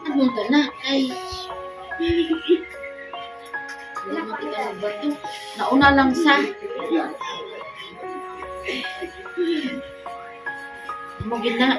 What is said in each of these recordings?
Namunta na ay wala makita ng bato. Nauna lang sa mugin na.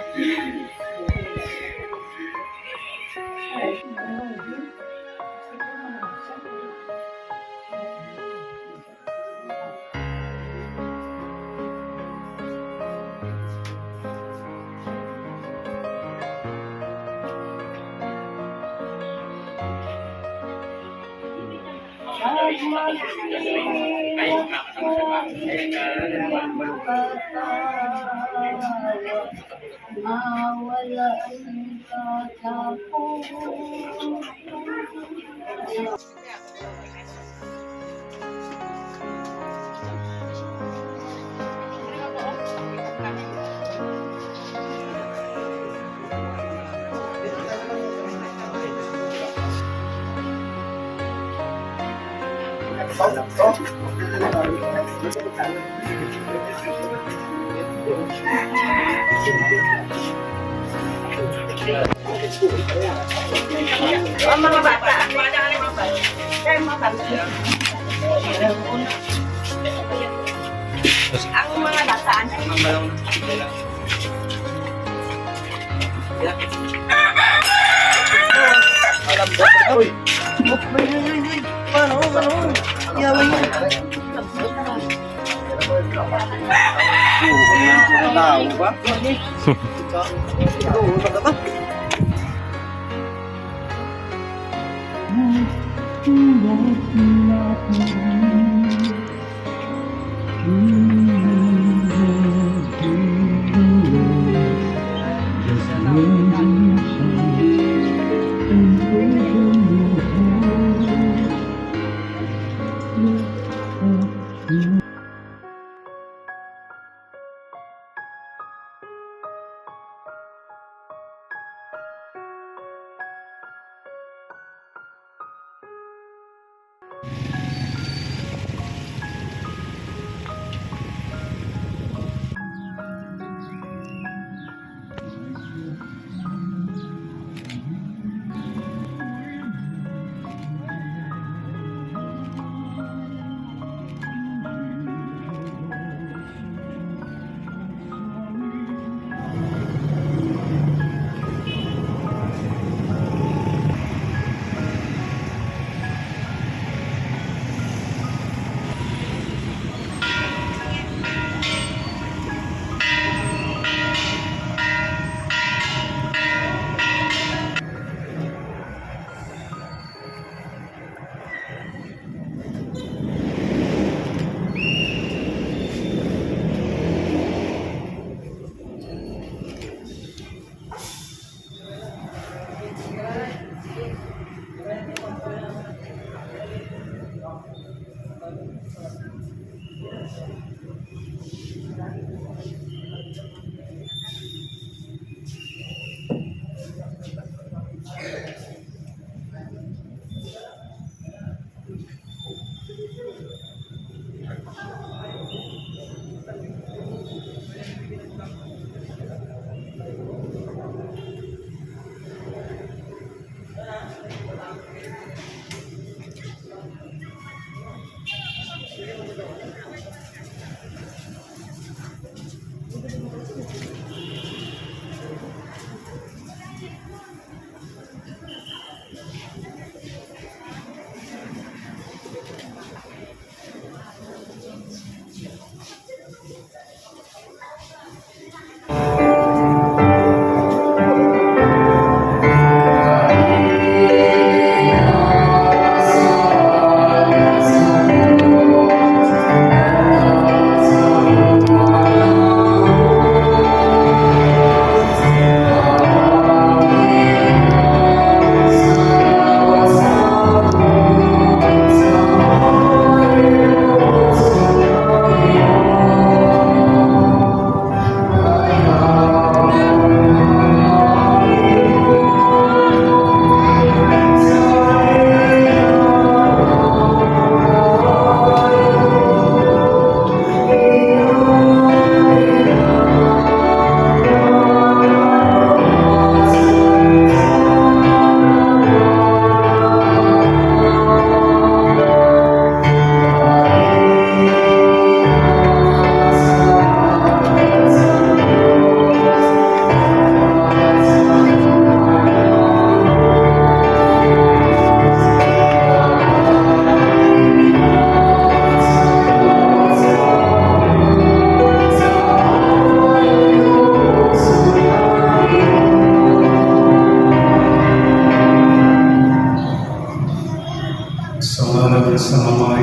Wala ang katapo. Ang mga bata, ang mga bata, ang mga bata,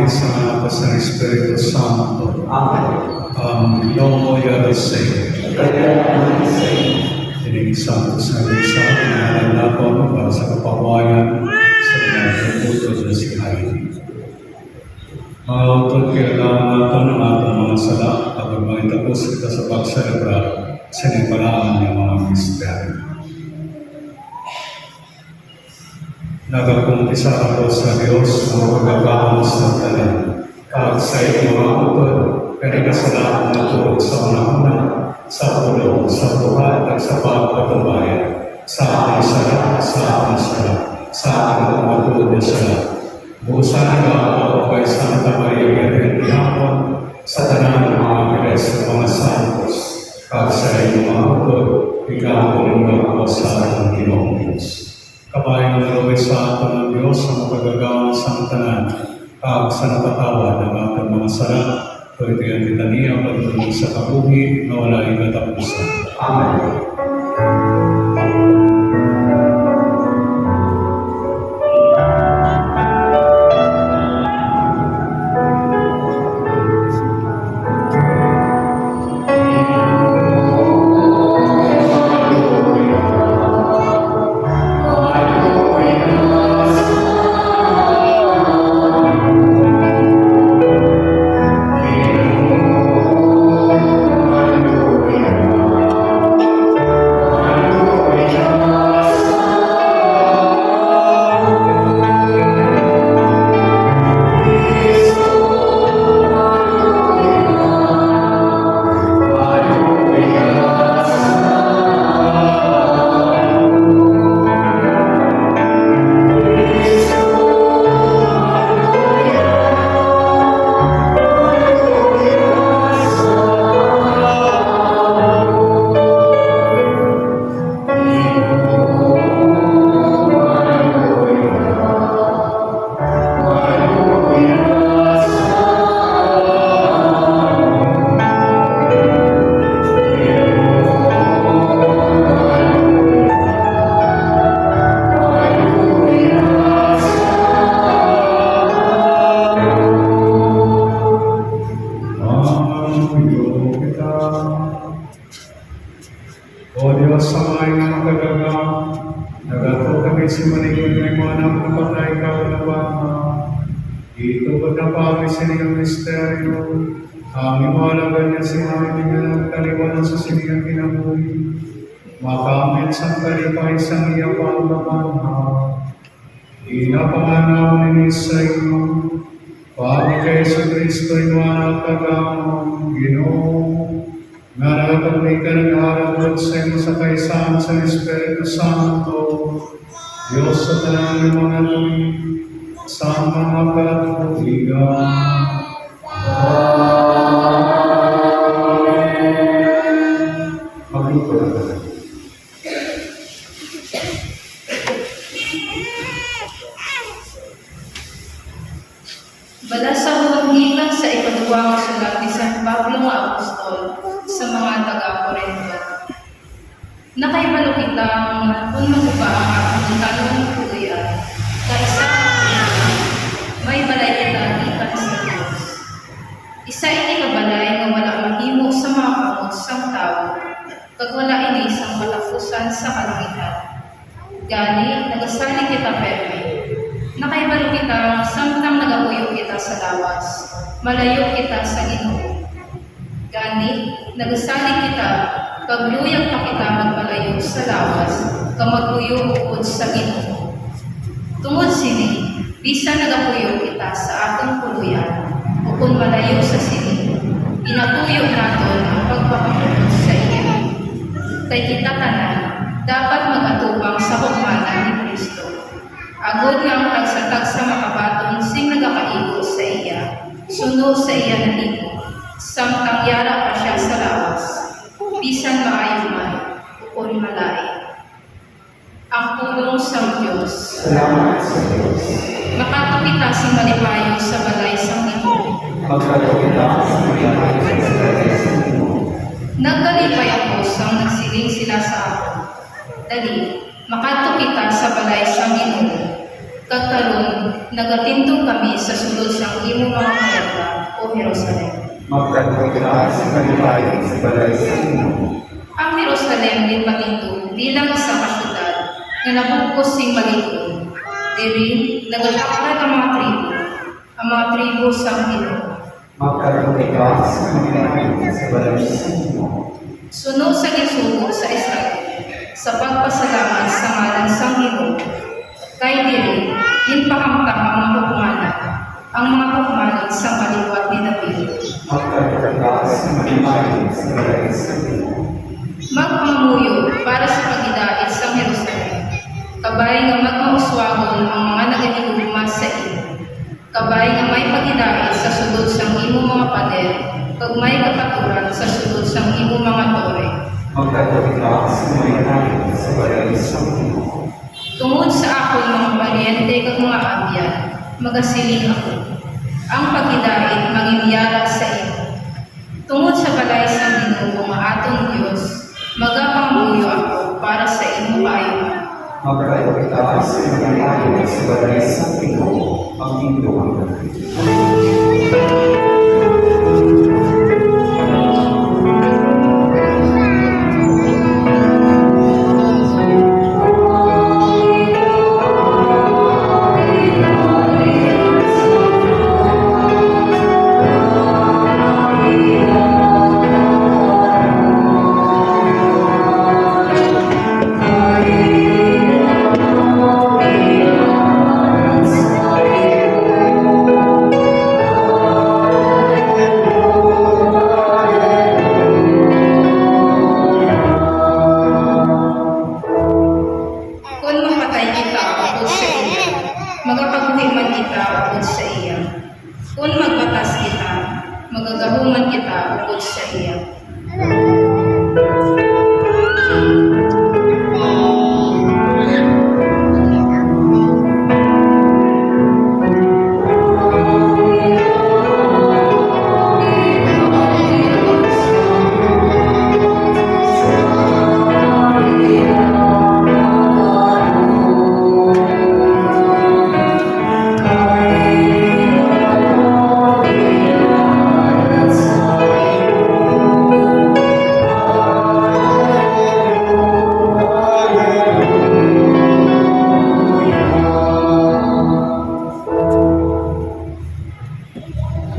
sa Anak sa Espiritu Santo. Amen. Nomo Yarosay. Dinig Santo sa Misa, inahalan natin para sa kapawayan sa pinagputo sa si Haili. Mga utod, kailangan natin ang ating mga sala at magtapos kita sa pagselebrar sa nipalaan ng mga misteryo. Nagakumpisa ako sa Diyos ng pagkakaon sa talan. Kahit sa iyong mga utod, pinagkasalanan na tuwag sa una-una, sa ulo, sa buhat at sa pagpatubayan, sa ating sala, sa ating sala, sa ating umatulad na sala. Busan nga ako kay Santa Maria Virgen de Hapon, sa tanan ng mga piles ng mga santos, kahit sa iyong mga utod, ikaw ang ako sa ating Ginoong Diyos. Kabayan ng Lord sa ato ng Diyos ang magagawang sa tanan, kahit sa napatawad ng ating mga sala, pwede ang litania pagtulong sa kabuhi na wala yung katapusan. Amen. O Diyos, sa mga nga magagawa, nagato kami si Maligod ng mga napapatay ka na ba? Ito ko na pa kami sa niyang misteryo, ang imalagan niya si namin ng kaliwanan sa siniyang kinabuhi. Makamit sa kalipay sa iyang panglaman, inapanganaw ni sa iyo, Pagod kay Yesu Kristo, iwanan kagamang Ginoo, nga nakapagay ka nag-harapot sa iyo sa kaisahan sa Espiritu Santo, Diyos sa tanan ng mga luwi, sa mga katuligan. Amen. Magluto na tayo. Bala sa huwag sa ikaduwang sulat ni San Pablo nga Apostol sa mga taga-Corinto. Nakaibalo kitang kung maguba ang akong tanong kuya, kaisa may balay kita ikan sa Diyos. Isa ini kabalay nga wala mahimo sa mga kamot sang tao, kag wala ini sang katapusan sa kalangitan. Gani, nagasali kita perme. Nakaibalo kita samtang nagapuyo kita sa lawas, malayo kita sa Ginoo. Gani, nagasali kita, kagluyag pa kita magpalayo sa lawas, kamagpuyo ukod sa Ginoo. Tungod sini, bisan nagapuyo kita sa atong puluyan, ukon malayo sa sini, inapuyo naton ang pagpapakukod sa iyo. Kay kita tanan, dapat mag-atubang sa hukmanan ni Kristo. Agod nga ang tagsatag sa makabaton sing nagakaigo sa iya, suno sa iya na imo, samtang yara pa siya sa lawas, bisan maayo man, ukon malay. Ang pulong sa Diyos. Salamat sa Diyos. Makatupita si malipayo sa balay sang Ginoo. Magkakita sa mga Nagkalipay ako sang nagsiling sila sa ako. Dali, makatupita sa balay sang Ginoo. Kagkaroon, Nagatindog kami sa sulod sang imo mga kalagda, O Jerusalem. Magkano kita sa kalibayan sa balay sa inyo. Ang Jerusalem din matindog bilang isang kasyudad na nabukos sing malikod. Diri, nagatakan ang mga tribo sa Ginoo. Magkano kita sa kalibayan sa balay sa inyo. Sunod sa gisugo sa Israel, sa pagpasalamat sa ngalan sang Ginoo. Kay diri, ginpahamtang ang mga hukmanan sa kaliwat ni David. Magkano kita sa kalibayan sa balay sa inyo. Magpamuyo para sa pagidait sa Jerusalem. Kabay nga magmauswagon ang mga nagahigugma sa iyo. Kabay nga may pagidait sa sulod sang imo mga pader, kag may kapaturan sa sulod sang imo mga tore. Magkano kita sa kalibayan sa balay sa inyo. Tungod sa akong mga paryente kag mga abyan, magasiling ako. Ang pagidait magimiyara sa iyo. Tungod sa balay sa Ginoo nga atong Dios, magapamuyo ako para sa imo kaayuhan. Magkano kita sa kalibayan sa balay sa inyo. Ang Panginoon. Kung mamatay kita upod sa iya, magapabuhi man kita upod sa iya. Kung magbatas kita, magagahuman kita upod sa iya.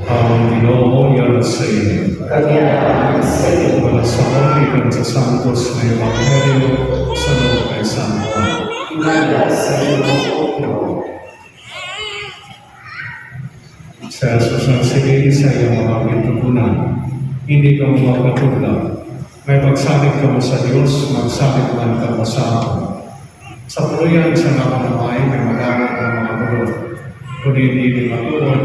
Ang Ginoo yan sa iyo. Kagiyaan sa inyo. Wala sa Holy sa Santos na Ebanghelyo sa loob kay San Juan. Inaya sa inyo, O Lord. Sa Jesus ang sige sa iyong mga pintutunan, hindi ka mo magkatulad. May pagsabit ka mo sa Diyos, magsabit man ka mo sa akin. Sa puluyan sa nakamamay, may magamit ng mga bulod. Kung hindi matuod,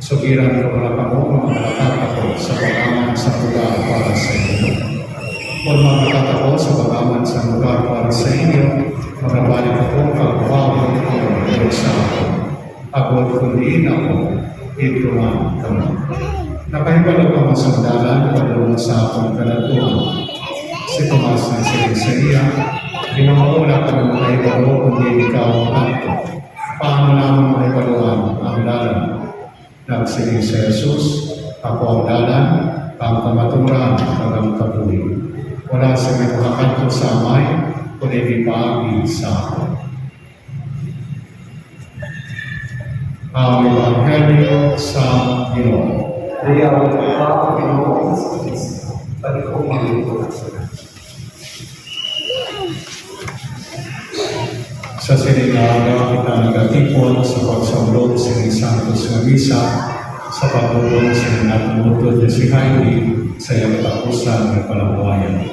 sugiran ka wala ka mo, makakatakot sa pagaman sa lugar para sa inyo. Kung makakatakot sa pagaman sa lugar para sa inyo, magabalik ako kagwawag ko sa ako. Agod kundi ako, ito man kamo. Nakahibalo ka mga sandalan, padulong sa akong kalatuan. Si Tomas na sa iya, ginamaula ka ng makahibalo kundi ikaw ang kanto. Paano naman mahibaluan ang dalan? Nagsiling si Jesus, ako ang dalan, ang kamaturan, ang kabuhi. Wala sa may makakanto sa amay, kundi ipaagi sa akin. Ang Ebanghelyo sa Ginoo. Kaya ang Panginoon sa Kristo. Pagkukulit ko sa Sa sininaga kita nagatipon sa pagsaulog sa Santos na Misa sa pagtulong sa natumuto niya si Heidi sa iyang tapusan ng palabuhayan.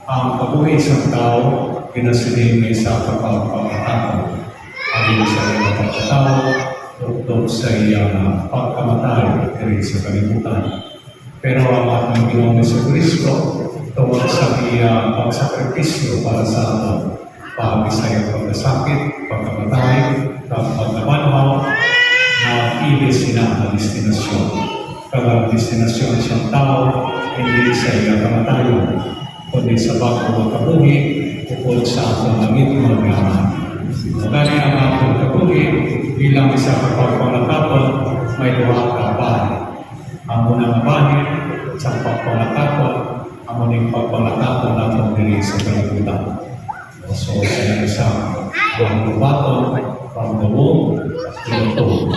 Ang kabuhi isang tao, pinasiling niya sa kapagpamatao. Ayon sa iyang pagkatao, tuktok sa iyang pagkamatay diri sa kalibutan. Pero ang ating Ginoong Jesucristo, tungkol sa iyang pagsakripisyo para sa atin, pahagi sa iyong pagkasakit, pagkamatay, pagkabanhaw, na ibig sila ang destinasyon. Kapag destinasyon siyang tao, hindi sa iyong kamatayon, kundi sa bagong kabuhi, ukol sa atong langit mga gaman. Kaya ang atong kabuhi, bilang isa ka pagpangatapan, may duha ka bahay. Ang unang bahay sa pagpangatapan, ang muling pagpangatapan natin diri sa kalibutan. So, sa isang ang baton, from the womb to the tomb.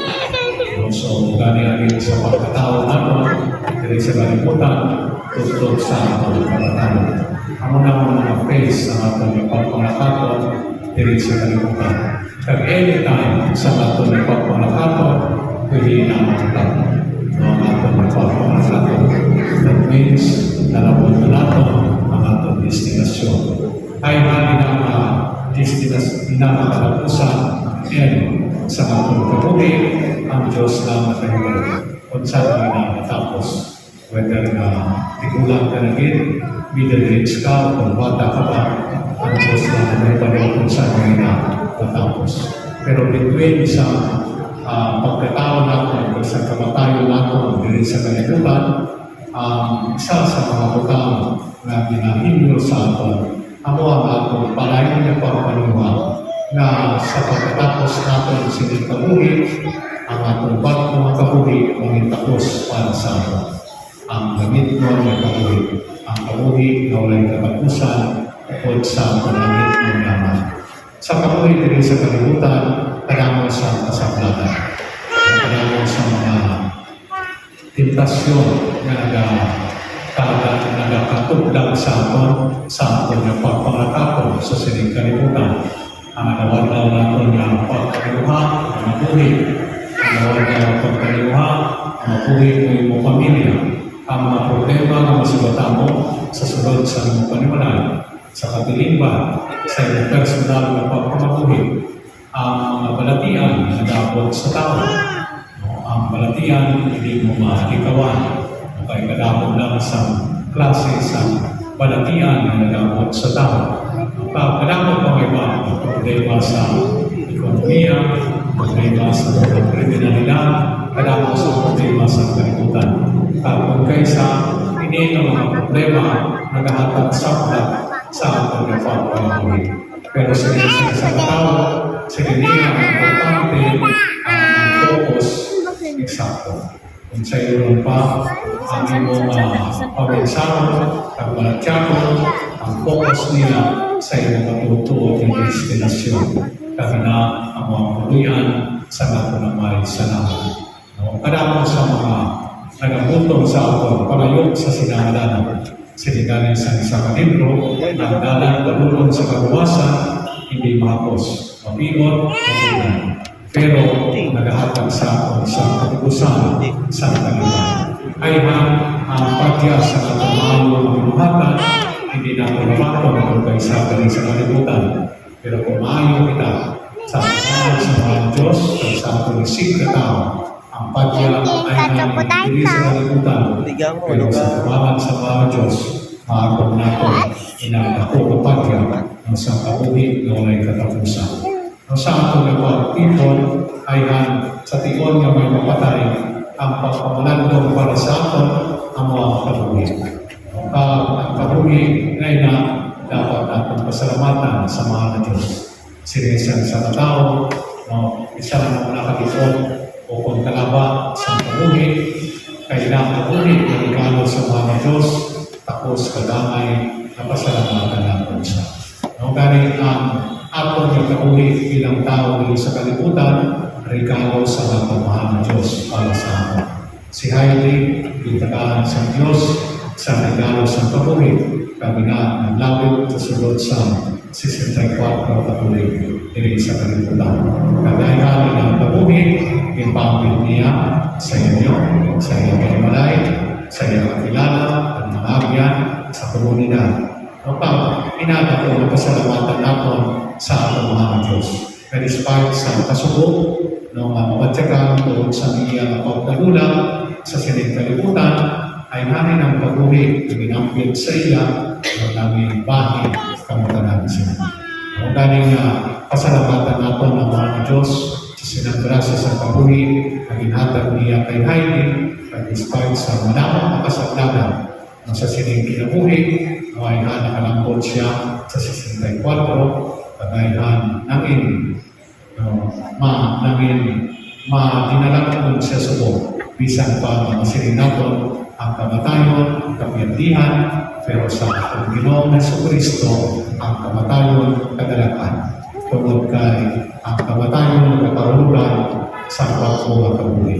So, gani sa pagkatao natin, diri sa kalibutan, tutulog sa atong pagkatao. Ang unang mga phase ng atong pagpangatapan, diri sa kalibutan. Kag anytime sa atong pagpangatapan, pwede na matapos. Ang atong pagpangatapan. That means, nalabot na natin ang atong destinasyon. Ay hali ng destinasyon na nakatapusan and sa atong kabuhi, ang Diyos na matahilan. Kung saan na natapos. Whether tigulang ka na rin, middle age ka, kung bata ka pa, ang Diyos na may panahon kung saan na natapos. Pero between sa pagkatao natin, kung sa kamatayo natin, dito sa kalibutan, isa sa mga butang na ginahinyo sa atin, amo ang atong palayan ng pagpanuha na sa pagkatapos natin sinitabuhi, ang atong mga kabuhi ang itapos para sa atin. Ang gamit mo ng kabuhi, ang kabuhi na walang katapusan o sa paggamit mo naman. Sa kabuhi din sa kalibutan, kadamo sa kasaklatan. Kadamo sa mga tentasyon na nagkatugdag sa aton na pagpangatapon sa sining kalibutan. Ang nawala natin ng pagkalimuha, ang mabuhi. Ang nawala ng pagkalimuha, ang mabuhi mo yung pamilya. Ang mga problema na masibata mo sa sunod sa mga panimalay, sa katilimban, sa iyong personal na pagpamabuhi. Ang mga balatian na dapat sa tao. Ang balatian, hindi mo mahalikawan. Kaya kadapon lang sa klase sa balatian na nagabot sa tao. Kadapon pa may problema sa ekonomiya, problema sa kriminalidad, kadapon sa problema sa kalibutan. Kung kaysa hindi ng mga problema naghahatag sa ating pagpapalagay. Pero sa isang tao, sa kanya ang importante ang focus eksakto. Kung sa iyo pa, ang iyong pag-example, ang malatyako, ang focus nila sa iyong matutuot ng destinasyon. Kaya na ang mga puluyan sa napunamay sa naman. Kadamang sa mga nagabutong sa ato, palayok sa sinangalan. Sinigaling sa isang libro, ang dalang kalulong sa kaguwasan, hindi mahapos, mabigot, mabulan. Pero naghahatag sa ato sa katibusan sa kalibutan. Ay ang pagya sa katamahalo ng binuhatan, hindi natin mapapag kung kaysa galing sa kalibutan. Pero kung maayo kita sa mga Diyos, kung sa ating sikre tao, ang pagya ay hindi sa kalibutan. Pero sa tumahan sa mga Diyos, maagod natin inagdako ng pagya ng sa kabuhi na walay katapusan. Sa ato na pag-ipon ay sa tion nga may mapatay ang pagpamalandong para sa ato ang mga kabuhi. Ang kabuhi ay na dapat natin pasalamatan sa mga na Diyos. Sinisan sa tao, isa na mga nakatipon o kung kalaba sa kabuhi, kailangan kabuhi na regalo sa mga na Diyos, tapos kadamay na pasalamatan natin siya. Galing ang aton yung kabuhi bilang tao dito sa kalibutan, regalo sa mga mahal na Diyos para sa atin. Si Heidi, pintagaan sa Diyos sa regalo sa kabuhi, kami na naglawit sa sulod sa 64 kabuhi dito sa kalibutan. Kagaya ng kabuhi, ipamit niya sa inyo, sa iyong panimalay, sa iyong kakilala, at mga abyan, sa komunidad. Pinata ko ang pasalamatan natin sa ating mga Diyos. Pero despite sa kasubok, ng mamatyagang tungkol sa iyang pagkagulang sa sining kalibutan, ay namin ang pag-uwi na minampit sa iya ng aming bahay kamatanan sila. Ang galing pasalamatan natin ng mga Diyos sa sinaggrasya sa pag-uwi na ginhatag niya kay Heidi, at despite sa malamang makasaglagan sa sining kinabuhi, ay nakalambot siya sa 64, kagayhan namin dinala ko siya subok. Bisan pa masirin nato ang kamatayon, kapiyandihan, pero sa ating Ginoong Jesucristo, ang kamatayon, kadalakan. Tungod kay ang kamatayon na kaparulan sa pagkuha kabuhi.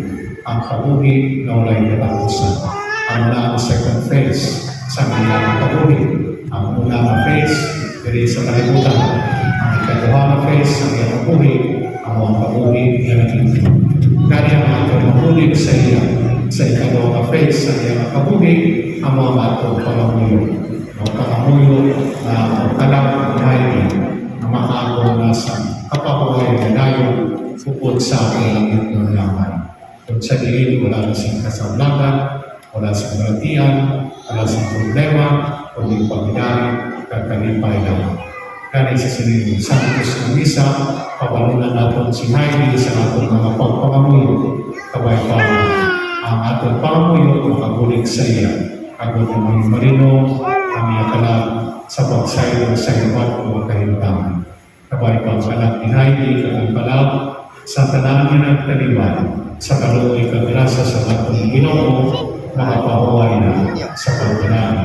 Ang kabuhi na walay katapusan. Ang unang second phase sa kanyang kabuhi. Ang unang phase, diri sa kalibutan. Ang ikaduha na phase sa kanyang kabuhi, ang mga kabuhi na nakita. Kaya ang atong mabulig sa iya, sa ikaduha na phase sa kanyang kabuhi, ang mga atong pangamuyo. Ang pangamuyo na kalang mahayag na makaagaw na sa kapahuay na dayo upod sa aking langit ng lamay. Kung sa diin, wala na siyang kasablagan, wala siyang malatian, wala siyang problema, kundi pagdari, kakalipay lang. Kaya sa sinigong Santos ng Misa, pabalunan natin si Heidi sa ating mga pagpangamuyo. Kabay pa ang ating pangamuyo makabulig sa iya. Agad ng mga marino, ang iyakalag sa pagsayo sa iba't mga kahintang. Kabay pa ang anak ni Heidi, kagagpalag, sa tanan niya ng taliban, sa kaluoy kagrasa sa ating Ginoo, makapahuay na sa pagpanaan.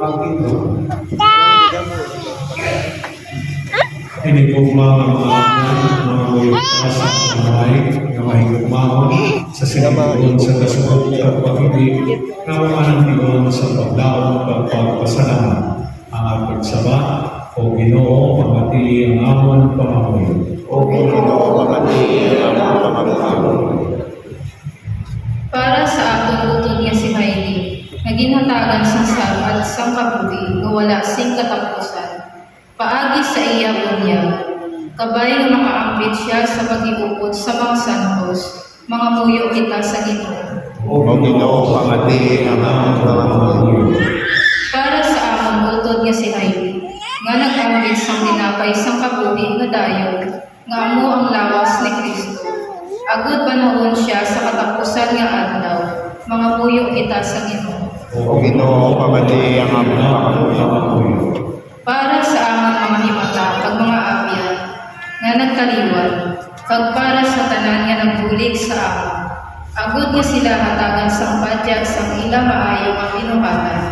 Pag-ito, inigugma ang mga uyukas at mga mahigugmahon sa sinibuon sa kasugot at pag-ibig na mga nang sa pagdaon at pagpasalamat ang ating saba o Ginoo pamati ang amon pamamuyo. O Ginoo, pamati ang amon pamamuyo. Para sa atong utod nga si Heidi, naginhatagan sa at sang kabuhi nga wala sing katapusan. Paagi sa iya bunyag, kabay nga makaampit siya sa pag-iupod sa mga santos, mga muyo kita sa Ginoo. O Ginoo, pamati ang amon pamamuyo. Para sa among utod nga si Heidi, nga nag-ambit sang dinapay sang kabuhi nga dayon, nga amo ang lawas ni Kristo. Agud panahon siya sa katapusan nga adlaw, mga muyo kita sa Ginoo. O Ginoo, pamati ang amon pamamuyo. Para sa among mga himata kag mga abyan nga nagkaliwat, kag para sa tanan nga nagbulig sa amon, agud nga sila hatagan sang padya sang ila maayo nga pinuhatan,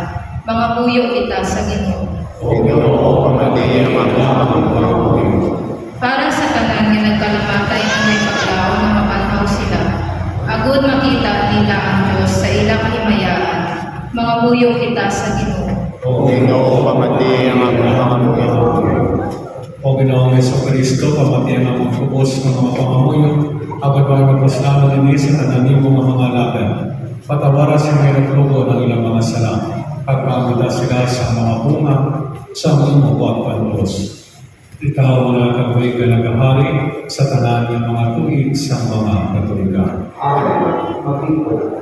mga muyo kita sa Ginoo. O Ginoo, pamati ang amon pamamuyo. Para sa tanan nga nagkalamatay nga may paglaom nga mapanhaw sila, agud makita nila ang Dios sa ilang himayaan, mga muyo kita sa Ginoo. O Ginoo, pamati ang amon pamamuyo. O Ginoong Jesucristo, pamati ang among kubos ng mga pangamuyo, abad mga magpaslama ng isa na nanimo ng mga laban. Patawara si may naglugo ng ilang mga sala, pagpagod sila sa mga bunga, sa mga buwag panlos. Ikaw na kagawin ka nagahari sa tanan ng mga tuig sa mga Katolika. Amen. Magingkod.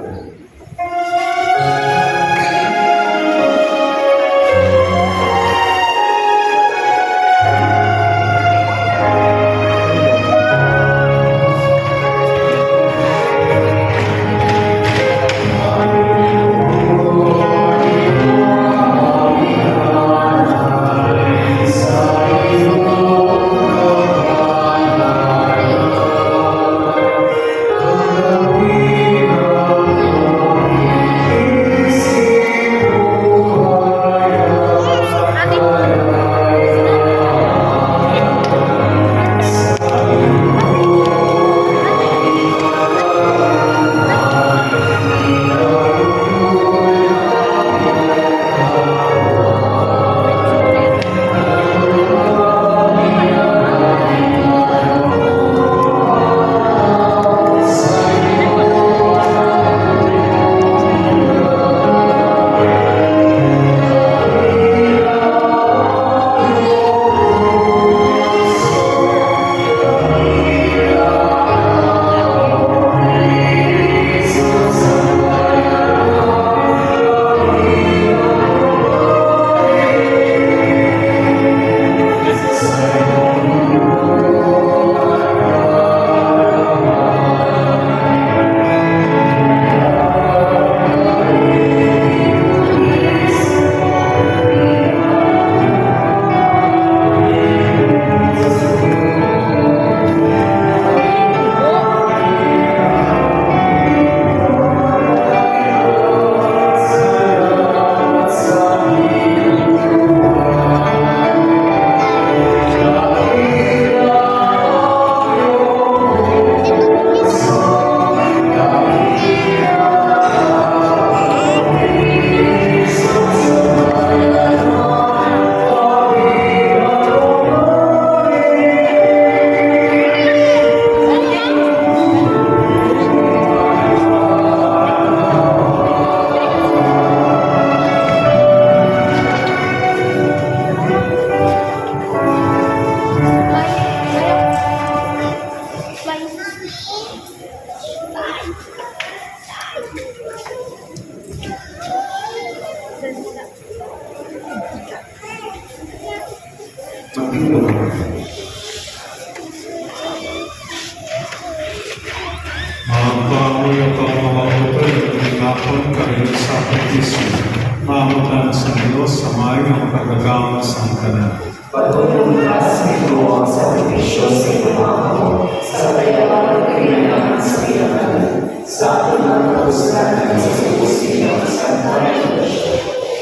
kamoy o kamawagputan ng ingapon karil sa pagkisyo. Mamutan sa Diyos sa mayang pagkagawa sa kanan. Patuloy ka sa ito ang sakripisyo sa imahaw, sa kayang pinanang sa iyakan, sa ating mga kapustanan sa Kristiyo sa Santo.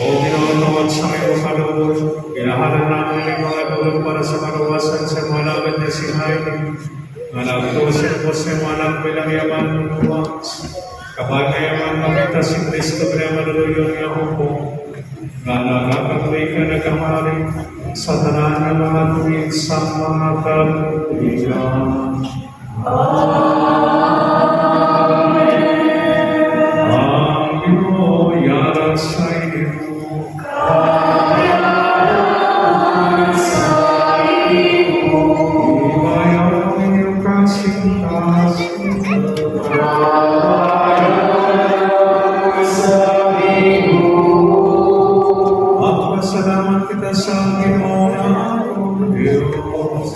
O Ginoo, sa iyong kaloob, pinahalan namin ang mga tulong para sa karuwasan sa mga laban niya si Haile. Nalagtusin po sa mga nagbilang yaman ng luwas. Kapag yaman makita si Kristo na maluluyo niya po, na nakakatuloy ka nagamari sa tanan ng mga tuwing sa mga kaluligan. Ang Ginoo yaran sa iyo. Salamat kita sa Ginoo na ating Diyos.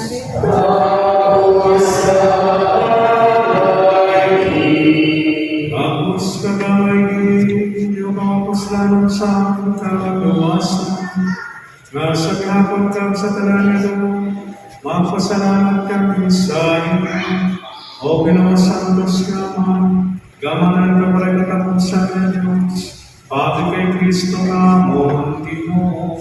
Tapos kagay, yung mga puslanan sa aking kagawasan, na sa kahapon ka sa talanito, magpasalamat kami sa iyo. O Ginoo Santos naman, gamanan ka pala katapusan ng Diyos, pati kay Kristo na mo ang Ginoo.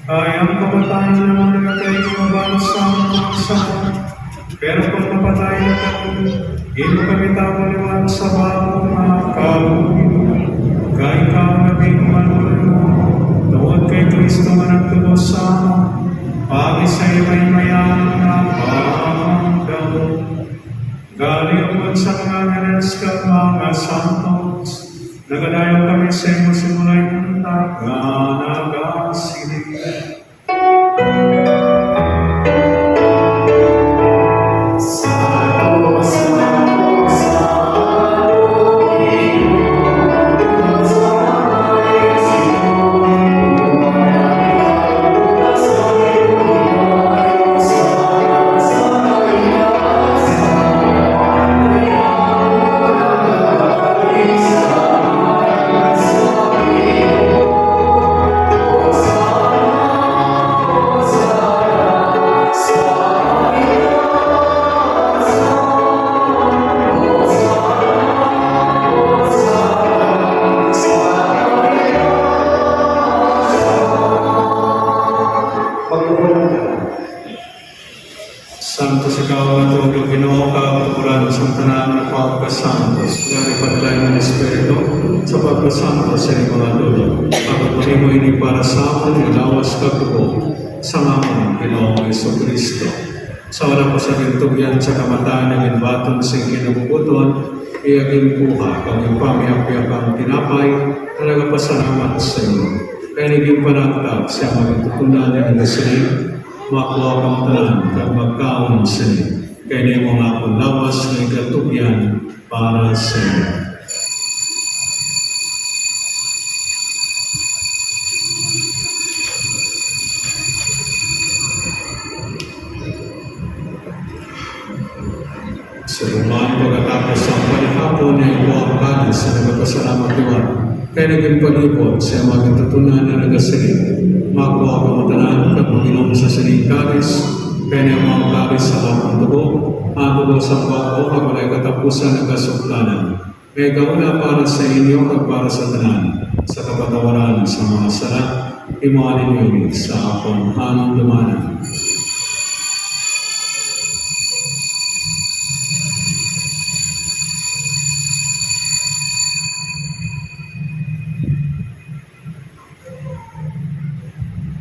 Kayang kapatayin naman na kayo kumabalo sa mga sakot, pero kung napatay na kami, hindi mo kami tapaliwan sa bagong mga kaluhin. Kaya ikaw nabing manuloy mo, tawad kay Kristo man ang tubos sa mo, pagi sa iyo ay mayaman na pangdaw. Galing sa mga nganes ka mga santos, nagadayo kami sa iyo simulay ng taga-nagasilig. Santos ikaw na tulog, Ginoo ka, patukuran sa tanan ng pagkasantos. Dari padalay ng Espiritu sa pagkasantos sa iyong mga tulog. Pagpatuloy mo ini para sa amin, ilawas kagubog sa amon, Ginoo Jesucristo. Sa wala pa sa bintugyan sa kamataan ng inbaton sa kinabubuton, iaging buha kami pamiyak-piyak ang tinapay na nagapasalamat sa iyo. Kaya naging panatag sa mga tutunan ng nasilig, makuha kang tanan at magkaon sa iyo. Kaya niyo mga akong lawas na ikatugyan para sa iyo. Sa Roman, pagkatapos ang panahapon niya ang buwang kanis sa nagpasalamat iwan. Kaya naging palibot sa mga tutunan na nagasilig. Makuha ka matanan at mag-inom sa siling karis, kaya niya mga karis sa lakang tubo, ang tubo sa bako at walay katapusan ng kasuktanan. May kauna para sa inyo at para sa tanan, sa kapatawaran sa mga sala, imuhanin niyo sa akong handumanan.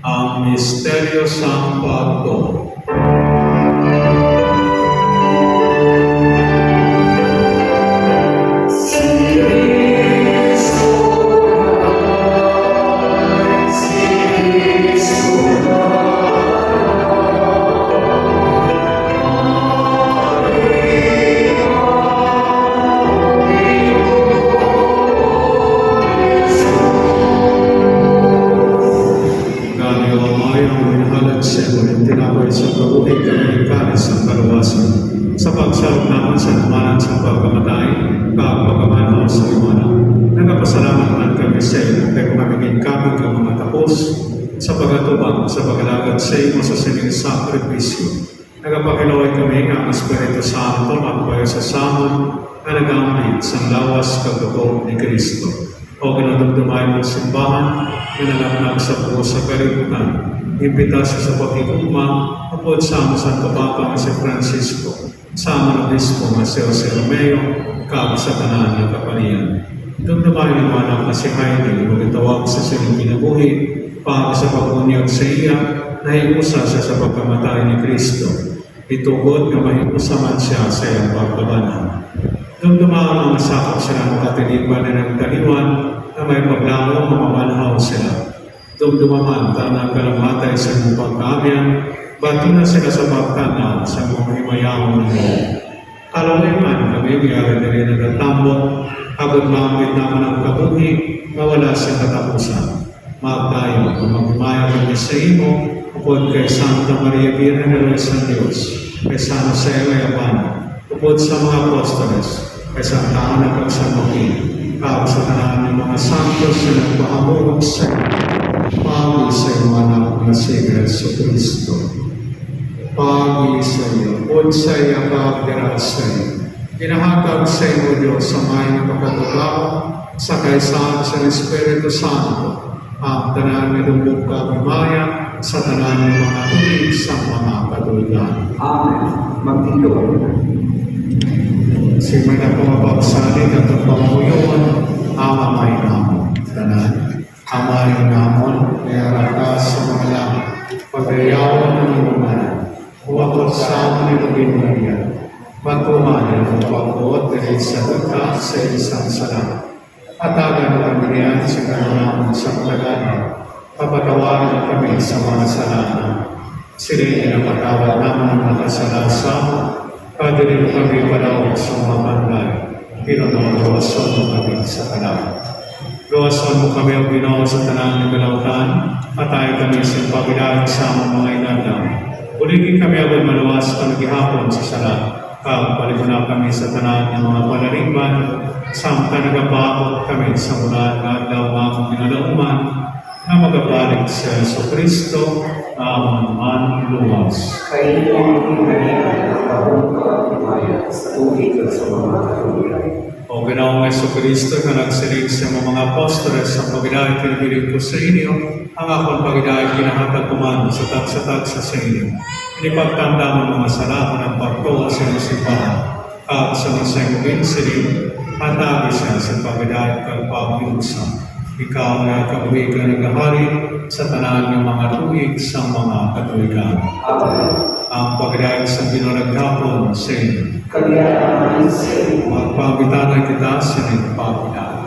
Ang misteryo sa pagto. Sa sa pagsalog naman sa dumanan sa pagkamatay, pagpagmanaw sa iwanan. Nagpasalamat man kami sa iyo, pero mamigin kami ka mga tapos sa pagatubang sa pagalagad sa iyo sa sining sakripisyo. Nagpakilaway kami ng Espiritu Santo magbayo sa samon na nagamit sa lawas kagabog ni Kristo. O ginadumdumay ng simbahan, ginalaknag sa buo sa kalibutan, imbitasa sa pagkikuma, upod sa Santo Papa si Francisco, sa mga obispo na si Jose Romeo, kag sa tanan ng kapalian. Dumdumay ng anak na si Heidi, magitawag sa sining kinabuhi, para sa pagbunyag sa iya, nahiusa siya sa pagkamatay ni Kristo. Itugod na mahiusa man siya sa iyang paglabanan. Dumduma ang mga sakop siya ng katilipan na nagtaliwan na may paglango mamamanhaw sila. Dumduma man tanang kalamatay sa mga pagkaamyan, bato na sila sa pagtanaw sa mga himayamon ng Lord. Kalaway man kami biyari na rin nagatambot, agad maamit naman ang kabuhi na wala sa katapusan. Magtayo kung magmaya kami sa imo, upod kay Santa Maria Virgen de los Diyos, kay San Jose Mayaban, upod sa mga apostoles, kay Santa Ana Pagsamuki, kag sa tanan ng mga santos na nagpahamulog sa iyo, pagi sa iyo anak na si Jesucristo. Pagi sa iyo, upod sa iyo pagdirat sa iyo, inahatag sa iyo Diyos sa may pagkatugaw, sa kaysa sa Espiritu Santo, ang tanan ng lubog kabimaya sa tanan ng mga tulig sa mga katulugan. Amen. Magtindog. Si may na pumapagsalit at pagpamuyon, amamay namon. Tanan, amay namon, nayaraka sa mga langit, pagdayawan ng inumanan, huwag sa amin ng Maria, pagkumanan ng pagbuot dahil sa duka sa isang salamat. Atagan ng pamilyan sa kanunamon sa paglagaan, papatawaran kami sa mga salanan. Sila'y pinapatawad naman ang nakasalasama, padirin kami palawag sa mga panday, pinunong-luwason mo kami sa kalang. Luwason mo kami ang binawa sa tanan ng galautan, patay kami sa pabilaan sa mga inandang. Uligin kami agad maluwas panagihapon sa salat, pagpalimunan kami sa tanan ng mga panarimban, samta nagabakot kami sa mula na daw mga pinalauman na magabalik sa Jesucristo na aman luwas. Kayo ang Maria, ang kabong kabimaya sa tubig at sa mga katulugan. O Ginoong Jesucristo na nagsilig sa mga apostoles sa pagdahil pinabilig ko sa inyo, ang akong pagdahil kinahatag kuman sa tagsa-tagsa sa inyo. Inipagtanda mo mga salaman ng pagtuwa sa iyong simbahan, at sa masayang binsilig, at siya sa pagdahil kagpapilusan. Ikaw na kabuhigan ng gahari sa tanan ng mga tuig sa mga katuligan. Amen. Ang pagdahil sa binulaghapon sa inyo. Kaliyanan sa iyo. Magpagitanan kita sa inyong pagdahil.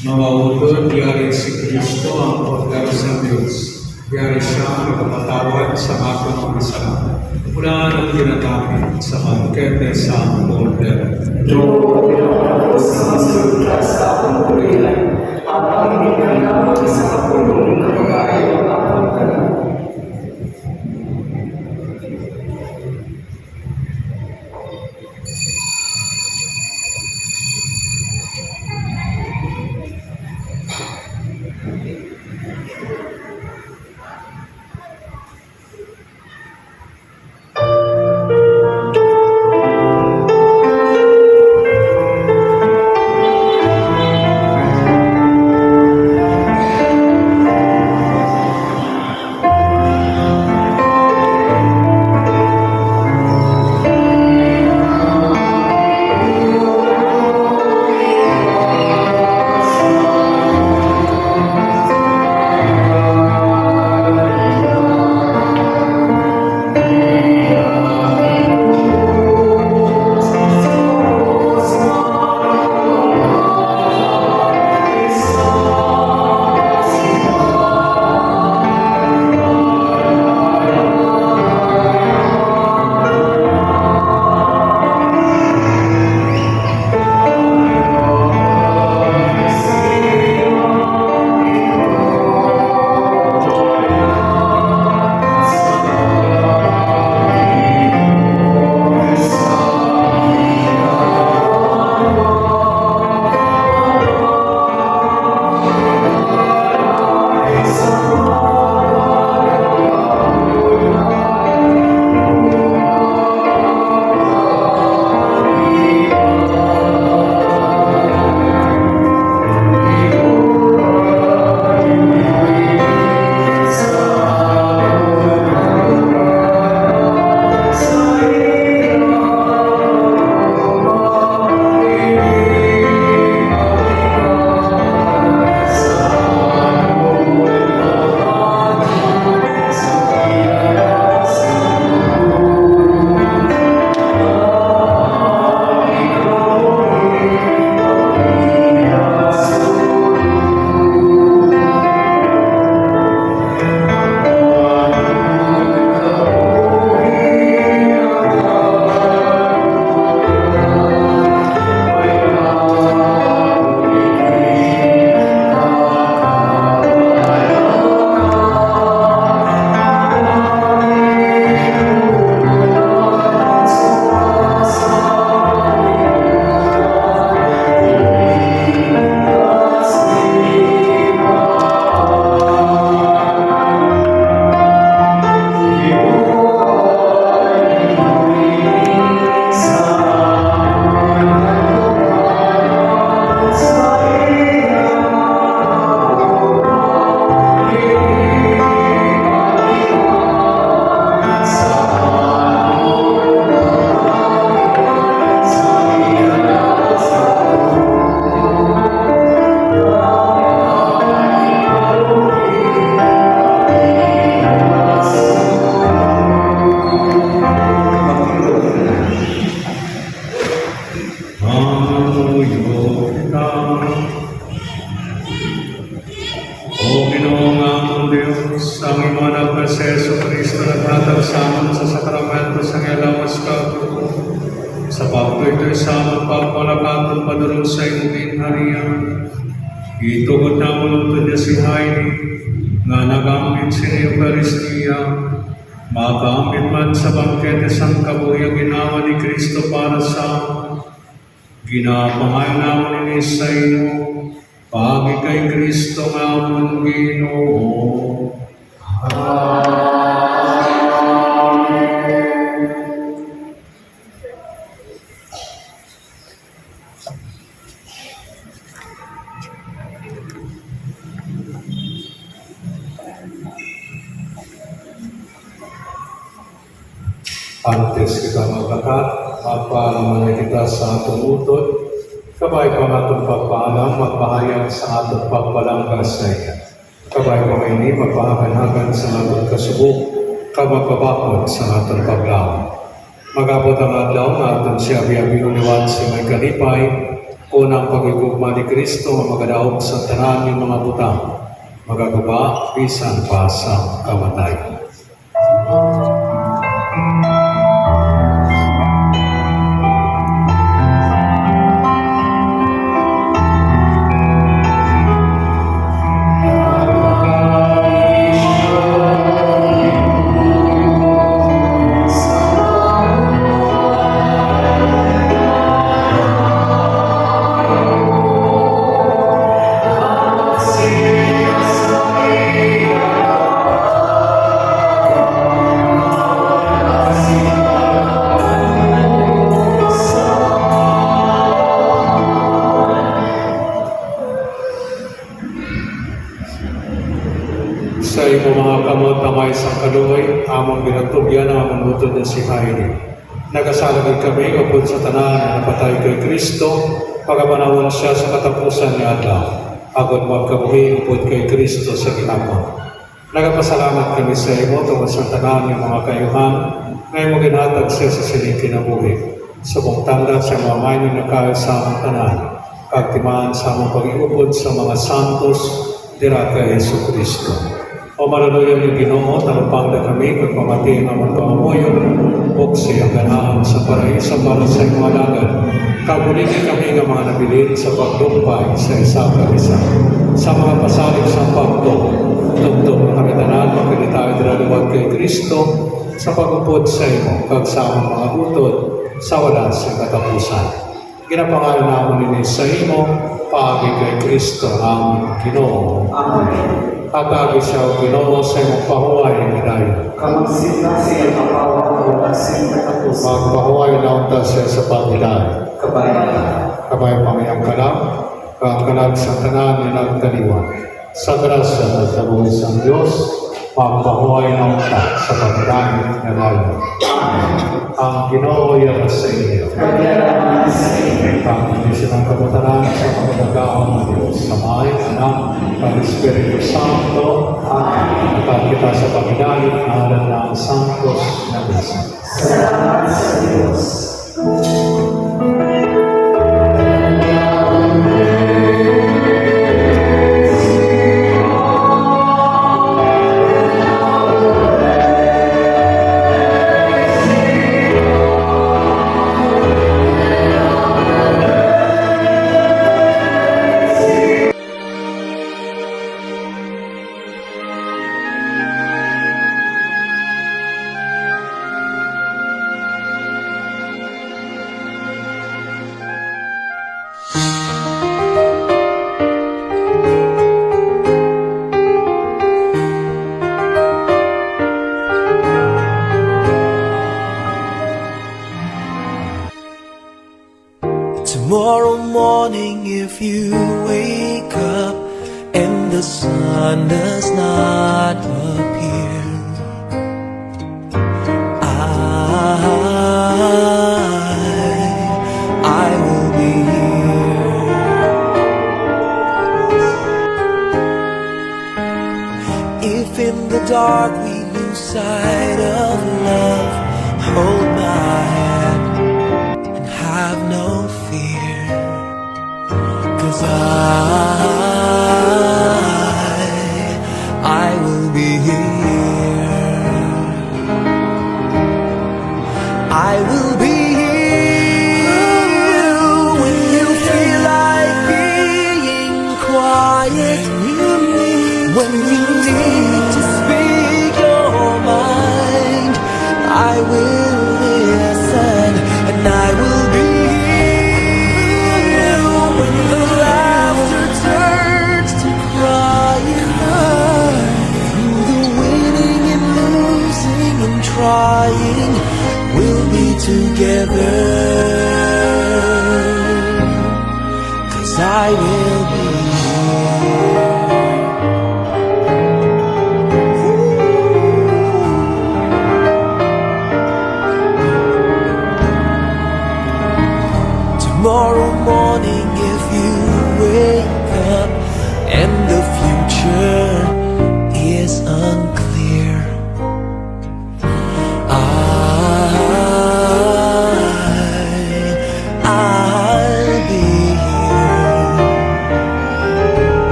Mawawutod, biyari si Kristo ang organo sa Diyos. Biyari siya ang magpapatawad sa ato ng kasalanan. Mula ng ginagamit sa bangkete sa order. Doon pinapalapos sa masulta sa akong kulilan, at ang ininalaman sa kapulong na babae ang akong kanan. Diyos, ang imo anak na si Yesu Cristo naghatag sa amin sa sakramento sa ngalawas ka. Sa pagtuloy sa amang pagpalakatong padulong sa iyong binharian. Itugod na mo lang niya si Heidi, nga nagamit sa Eucharistia, magamit man sa bangkete sang kabuyang ginawa ni Kristo para sa ginapangayon namin ini sa iyo, pagi kay Kristo nga among Ginoo. Antes kita maglakat, magpaalam kita sa atong utod, kabay pa atong pagpaalam, magpahayag sa atong pagpalanggas sa iya. Kabay pa ini magpahaganagan sa atong kasubok, kamagpabakod sa atong paglaw. Magabot ang adlaw na atong siya biyabiyong liwan sa may kalipay, unang pagigugma ni Kristo ang magadaog sa tanan ng mga butang, magaguba, bisan pa sa kamatay. Sa imo mga kamot na may isang kaluoy, among ginatugyan ang among utod na si Heidi. Nagasalagay kami upod sa tanan na napatay kay Kristo, pagapanawon siya sa katapusan ni Adlaw. Agad magkabuhi upod kay Kristo sa ginapon. Nagapasalamat kami sa imo tungkol sa tanan ng mga kayuhan na imo ginhatag siya sa siliti na buhi. Subong tanda sa mga mayon na kaya sa among tanan, kagtimaan sa among pag-iupod sa mga santos, dira kay Yesu Kristo. O manunuyan ng Ginoo, talupang na kami, pagpamati ang among pangamuyo, buksi ang ganahan sa paraisa para sa iyong alagad. Kabuligi kami ng mga nabilin sa pagdumpay sa isang isa. Sa mga pasalig sa pagdong, tugtog na kami tanan, magkilitaw dinaliwag kay Kristo, sa pagupod sa imo, kag sa among mga utod, sa walas sa katapusan. Ginapangalan namin ini sa imo, paagi kay Kristo ang Ginoo. Amen. Pag-agi siya o Ginoo sa imong pahuway ng hidayon. Kamansin siya kapawa o asin katapos. Magpahuway na unta siya sa paghidayon. Kabayan. Kabay pamiyang kalam, kang kalag sa tanan ni nagkaliwan. Sa grasya at tabuhay sa Diyos, magpahuway na unta sa paghidayon ng hidayon. Ang Ginoo yan sa inyo. Kaya sa inyo. Ang isinang kabutanan sa pagkagaon ng Diyos. Sa May, Anak, ang Espiritu Santo, at kita sa paghidayon na alam na ang Santos na Diyos. Salamat sa Diyos. Tomorrow morning, if you wake up and the sun does not appear, I will be here. If in the dark we lose sight of love, hold my hand and have no fear, 'cause I will be When you need to speak your mind, I will listen and I will be here. When the laughter turns to crying, through the winning and losing and trying, we'll be together. 'Cause I will be tomorrow morning. If you wake up and the future is unclear, I'll be here.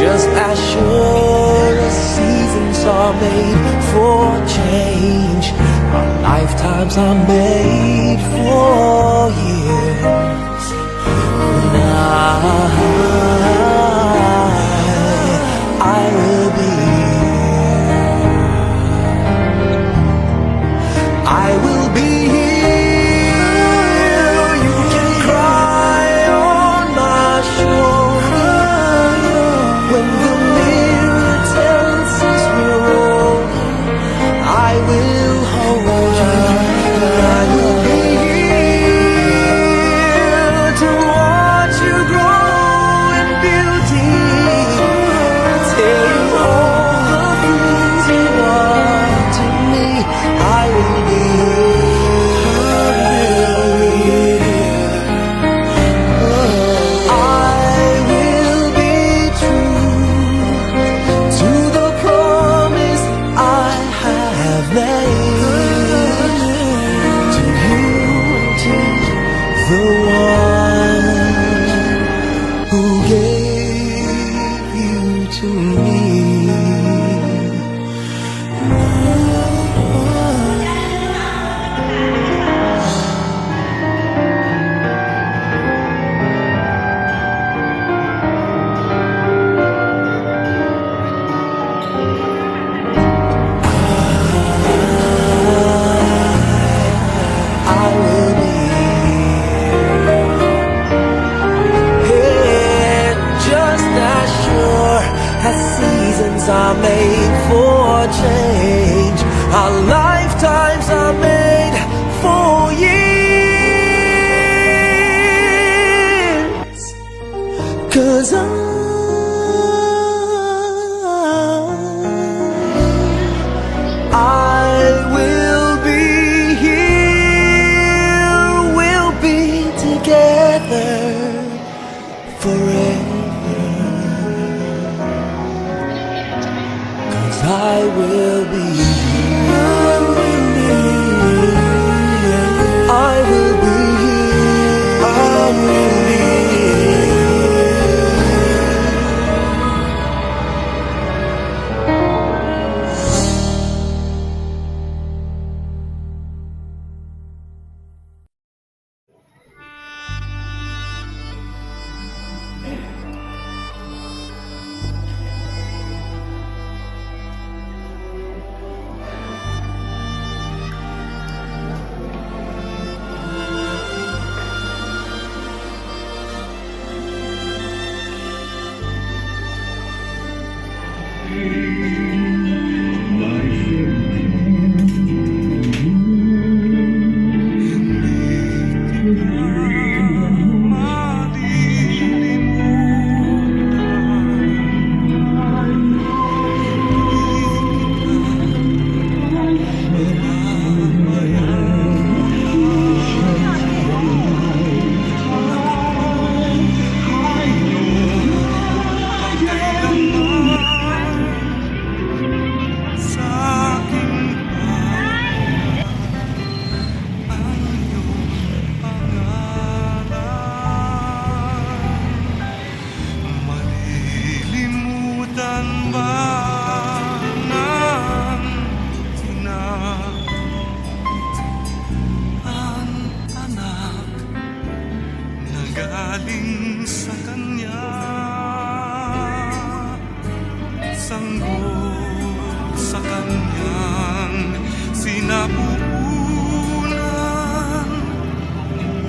Just as sure as seasons are made for change, our lifetimes are made for years. And I will be here. I will be here. You can cry on my shoulder when the mirror tells us we're older. I will hold you. I will be here to watch you grow in beauty. Tell you all the things you are to me. I will be here. I will be true to the promise I have made to you and to the one who gave you to me. I will be here, just as sure as seasons are made for change. Our lifetimes are made for years. 'Cause I will be here. We'll be together forever. 'Cause I will be here. I will be here. I will be sanggol sa kanyang sinapupunan.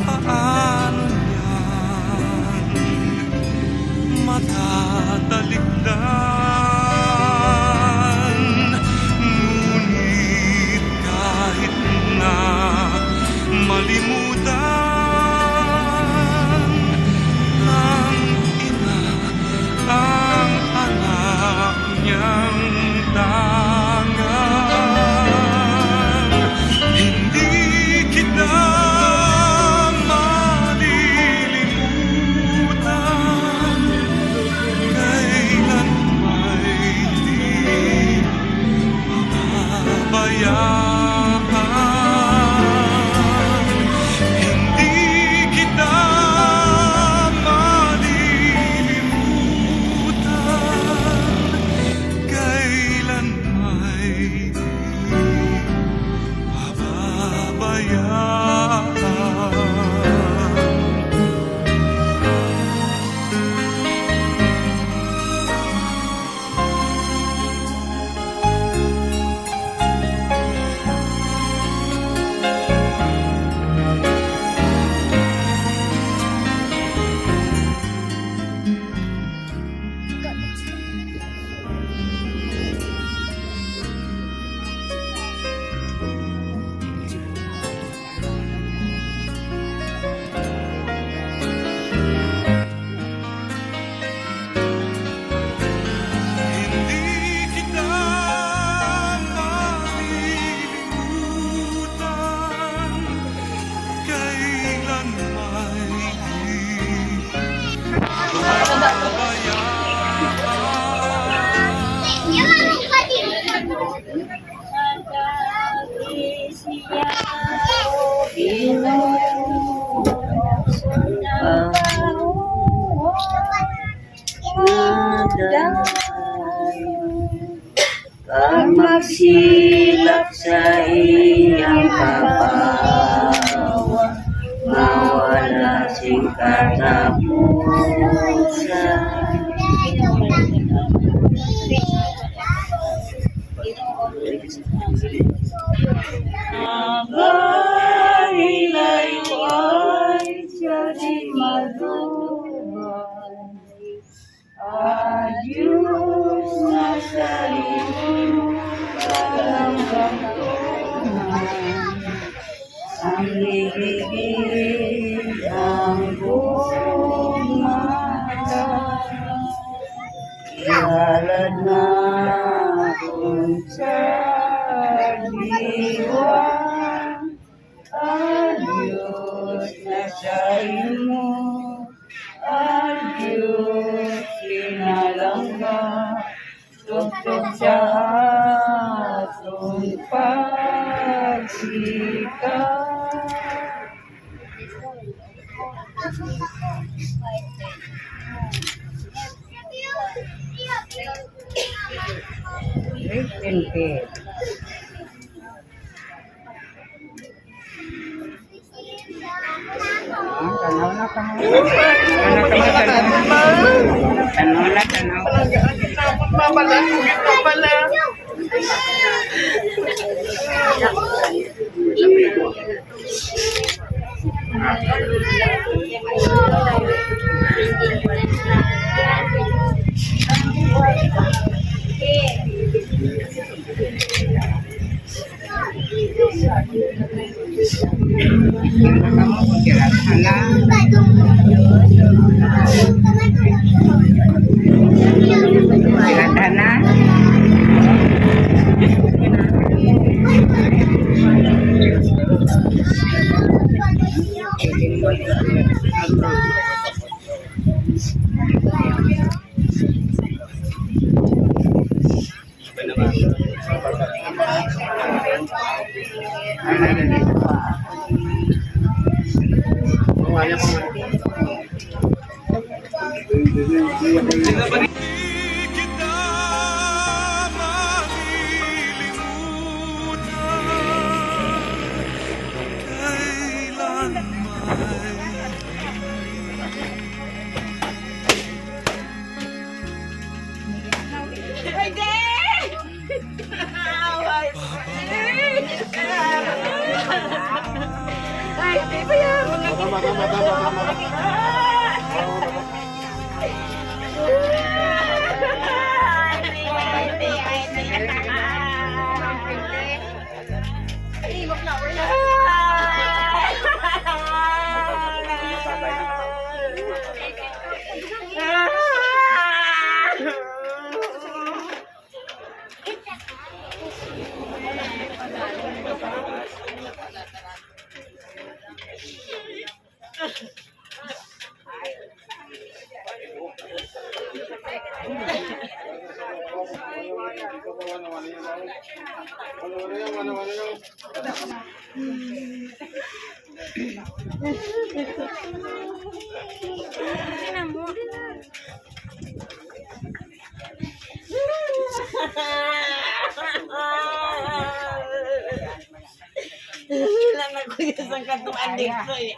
Paano niyan matatalikdan? Ngunit kahit na malimutan ng ina ang anak niyang tangan, hindi kita malilimutan. Kailan may di mapabayaan, hindi kita malilimutan. Kailan may di mapabayaan. Hindi kita malilimutan. Kailan may di mapabayaan. Pag magsilap sa iyang kapawa, mawala sing katapusan. Layuan siya di madugan. Adios na sa iyo, walang pagtunan. Ang ligid ang bumata, ilalad na kung sa diwan. Adios na sa imo, adios sinalangga, tuktok sa atong pagsikat. Hindi! Ay, hindi ba yan? Ihimok na ulo. Lang ako yung katuan dito eh.